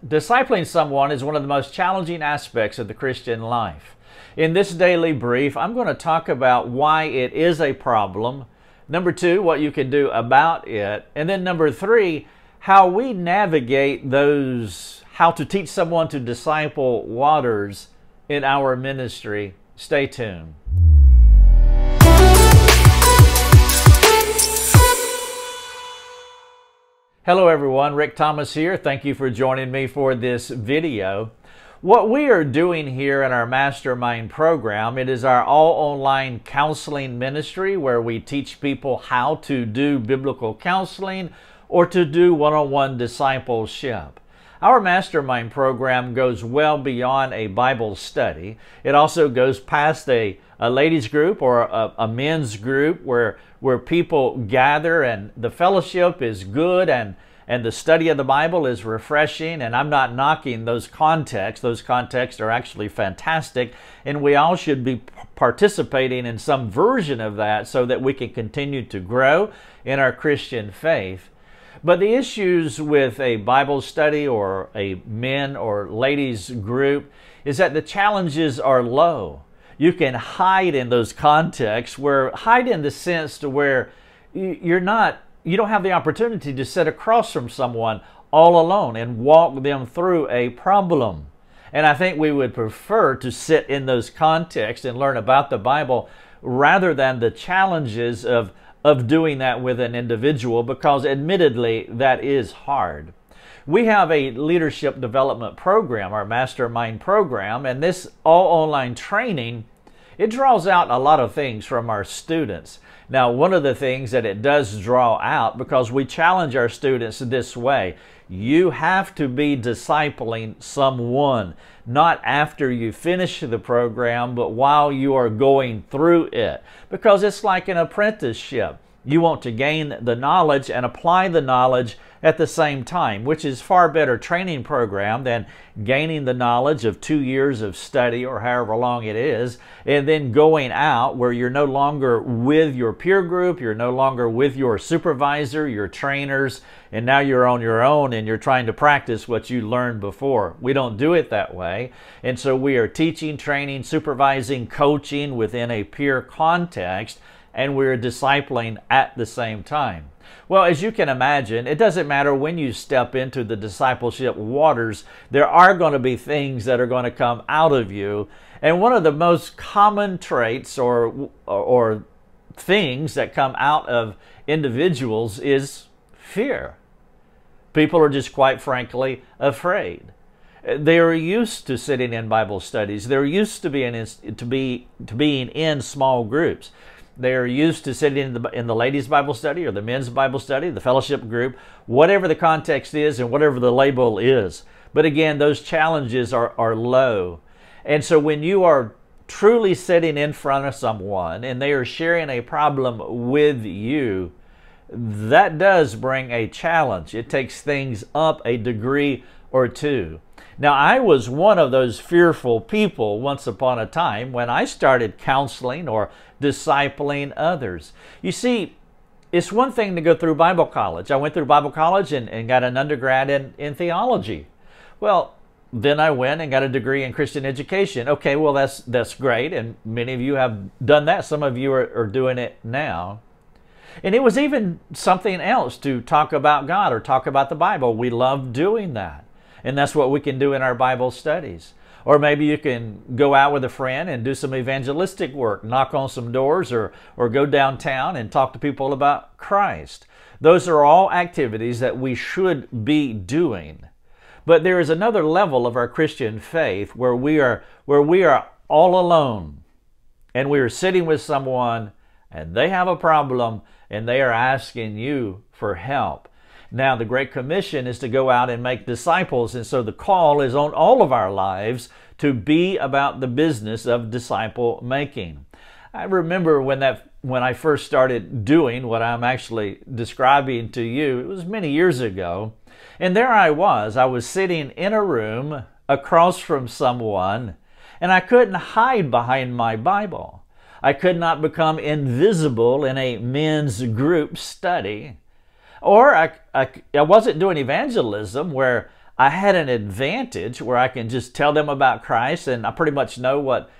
Discipling someone is one of the most challenging aspects of the Christian life. In this daily brief, I'm going to talk about why it is a problem. Number 2, what you can do about it. And then number 3, how we navigate how to teach someone to disciple waters in our ministry. Stay tuned. Hello everyone, Rick Thomas here. Thank you for joining me for this video. What we are doing here in our Mastermind program, it is our all-online counseling ministry where we teach people how to do biblical counseling or to do one-on-one discipleship. Our Mastermind program goes well beyond a Bible study. It also goes past a ladies group or a men's group where people gather and the fellowship is good and the study of the Bible is refreshing, and I'm not knocking those contexts. Those contexts are actually fantastic, and we all should be participating in some version of that so that we can continue to grow in our Christian faith. But the issues with a Bible study or a men or ladies group is that the challenges are low. You can hide in those contexts, hide in the sense to where you don't have the opportunity to sit across from someone all alone and walk them through a problem. And I think we would prefer to sit in those contexts and learn about the Bible rather than the challenges of doing that with an individual, because admittedly that is hard. We have a leadership development program, our Mastermind program, and this all-online training, it draws out a lot of things from our students. Now, one of the things that it does draw out, because we challenge our students this way, you have to be discipling someone, not after you finish the program, but while you are going through it, because it's like an apprenticeship. You want to gain the knowledge and apply the knowledge at the same time, which is far better training program than gaining the knowledge of 2 years of study or however long it is, and then going out where you're no longer with your peer group, you're no longer with your supervisor, your trainers, and now you're on your own and you're trying to practice what you learned before. We don't do it that way. And so we are teaching, training, supervising, coaching within a peer context, and we're discipling at the same time. Well, as you can imagine, it doesn't matter when you step into the discipleship waters, there are going to be things that are going to come out of you. And one of the most common traits or things that come out of individuals is fear. People are just quite frankly afraid. They are used to sitting in Bible studies. They're used to being in small groups. They're used to sitting in the ladies' Bible study or the men's Bible study, the fellowship group, whatever the context is and whatever the label is. But again, those challenges are low. And so when you are truly sitting in front of someone and they are sharing a problem with you, that does bring a challenge. It takes things up a degree or two. Now, I was one of those fearful people once upon a time when I started counseling or discipling others. You see, it's one thing to go through Bible college. I went through Bible college and got an undergrad in theology. Well, then I went and got a degree in Christian education. Okay, well, that's great, and many of you have done that. Some of you are doing it now. And it was even something else to talk about God or talk about the Bible. We love doing that. And that's what we can do in our Bible studies. Or maybe you can go out with a friend and do some evangelistic work, knock on some doors or go downtown and talk to people about Christ. Those are all activities that we should be doing. But there is another level of our Christian faith where we are all alone and we are sitting with someone and they have a problem and they are asking you for help. Now, the Great Commission is to go out and make disciples, and so the call is on all of our lives to be about the business of disciple making. I remember when I first started doing what I'm actually describing to you, it was many years ago, and there I was sitting in a room across from someone, and I couldn't hide behind my Bible. I could not become invisible in a men's group study. Or I wasn't doing evangelism where I had an advantage where I can just tell them about Christ and I pretty much know what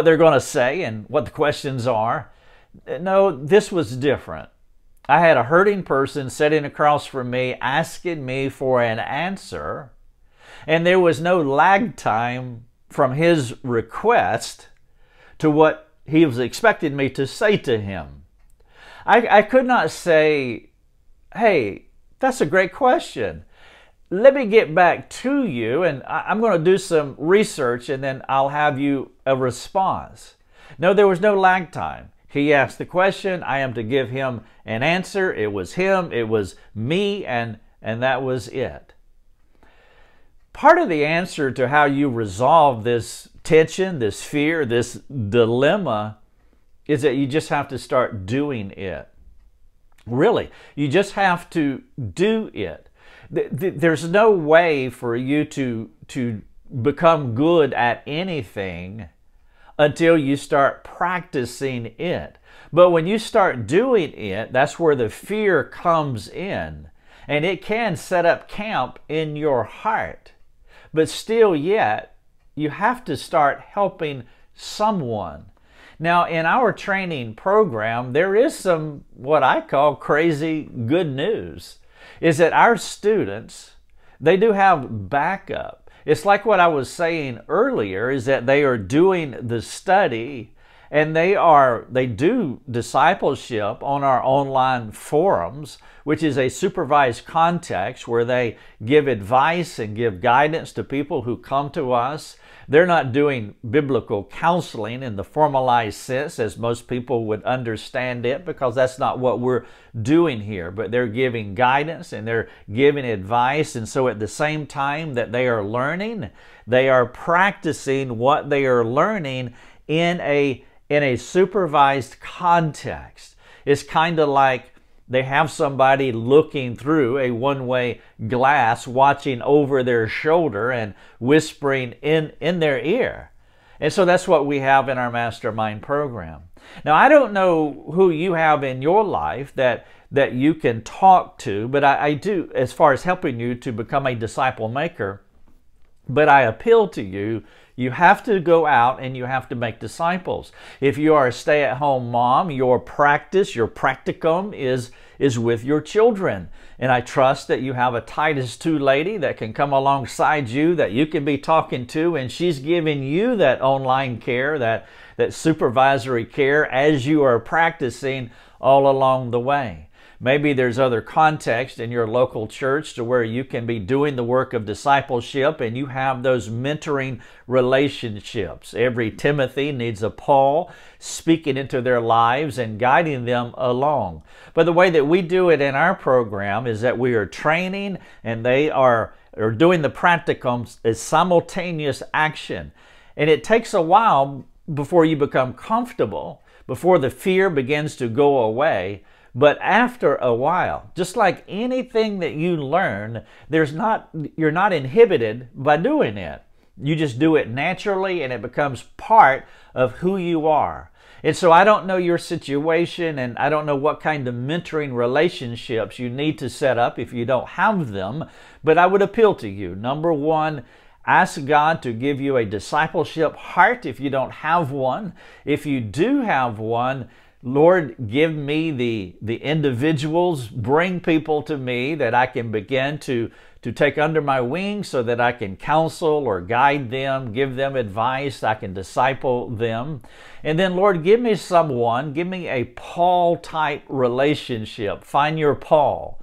they're going to say and what the questions are. No, this was different. I had a hurting person sitting across from me asking me for an answer, and there was no lag time from his request to what he was expecting me to say to him. I could not say, hey, that's a great question. Let me get back to you, and I'm going to do some research, and then I'll have you a response. No, there was no lag time. He asked the question. I am to give him an answer. It was him. It was me, and that was it. Part of the answer to how you resolve this tension, this fear, this dilemma is that you just have to start doing it. Really, you just have to do it. There's no way for you to become good at anything until you start practicing it. But when you start doing it, that's where the fear comes in. And it can set up camp in your heart. But still yet, you have to start helping someone. Now, in our training program, there is some, what I call crazy good news, is that our students, they do have backup. It's like what I was saying earlier, is that they are doing the study and they do discipleship on our online forums, which is a supervised context where they give advice and give guidance to people who come to us. They're not doing biblical counseling in the formalized sense as most people would understand it, because that's not what we're doing here. But they're giving guidance and they're giving advice. And so at the same time that they are learning, they are practicing what they are learning in a supervised context. It's kind of like they have somebody looking through a one-way glass, watching over their shoulder and whispering in their ear. And so that's what we have in our mastermind program. Now, I don't know who you have in your life that you can talk to, but I do, as far as helping you to become a disciple maker. But I appeal to you, you have to go out and you have to make disciples. If you are a stay-at-home mom, your practice, your practicum is with your children. And I trust that you have a Titus 2 lady that can come alongside you, that you can be talking to, and she's giving you that online care, that supervisory care as you are practicing all along the way. Maybe there's other context in your local church to where you can be doing the work of discipleship and you have those mentoring relationships. Every Timothy needs a Paul speaking into their lives and guiding them along. But the way that we do it in our program is that we are training and they are doing the practicums as simultaneous action. And it takes a while before you become comfortable, before the fear begins to go away. But after a while, just like anything that you learn, you're not inhibited by doing it. You just do it naturally and it becomes part of who you are. And so I don't know your situation and I don't know what kind of mentoring relationships you need to set up if you don't have them, but I would appeal to you. Number one, ask God to give you a discipleship heart if you don't have one. If you do have one, Lord, give me the individuals, bring people to me that I can begin to take under my wing so that I can counsel or guide them, give them advice, I can disciple them. And then, Lord, give me someone, give me a Paul-type relationship. Find your Paul.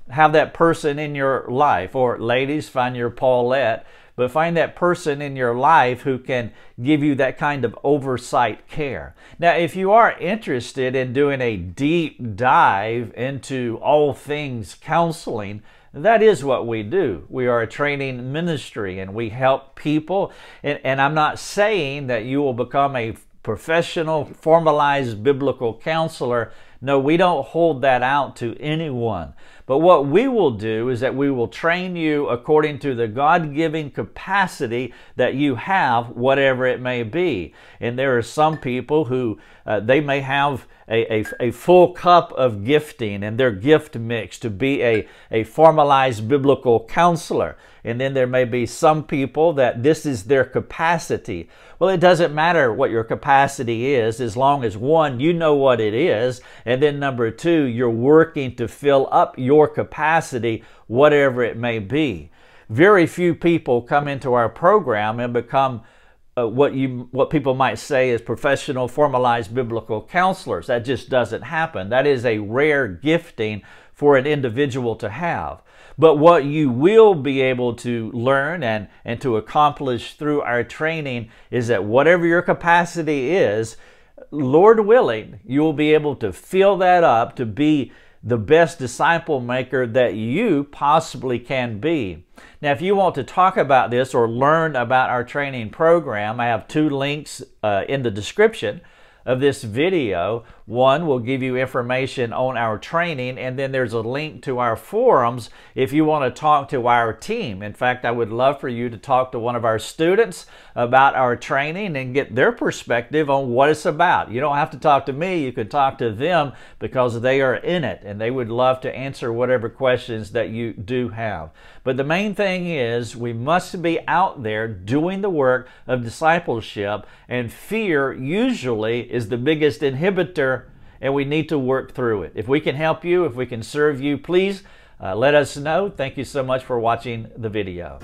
Have that person in your life. Or ladies, find your Paulette. But find that person in your life who can give you that kind of oversight care. Now, if you are interested in doing a deep dive into all things counseling, that is what we do. We are a training ministry and we help people. And I'm not saying that you will become a professional, formalized biblical counselor. No, we don't hold that out to anyone. But what we will do is that we will train you according to the God-given capacity that you have, whatever it may be. And there are some people who they may have a full cup of gifting and their gift mix to be a formalized biblical counselor. And then there may be some people that this is their capacity. Well, it doesn't matter what your capacity is as long as, one, you know what it is, and then number two, you're working to fill up your capacity, whatever it may be. Very few people come into our program and become what people might say is professional, formalized biblical counselors. That just doesn't happen. That is a rare gifting for an individual to have. But what you will be able to learn and to accomplish through our training is that whatever your capacity is, Lord willing, you will be able to fill that up to be the best disciple maker that you possibly can be. Now, if you want to talk about this or learn about our training program, I have two links in the description of this video. One will give you information on our training, and then there's a link to our forums if you want to talk to our team. In fact, I would love for you to talk to one of our students about our training and get their perspective on what it's about. You don't have to talk to me, you can talk to them because they are in it and they would love to answer whatever questions that you do have. But the main thing is we must be out there doing the work of discipleship, and fear usually is the biggest inhibitor, and we need to work through it. If we can help you, if we can serve you, please let us know. Thank you so much for watching the video.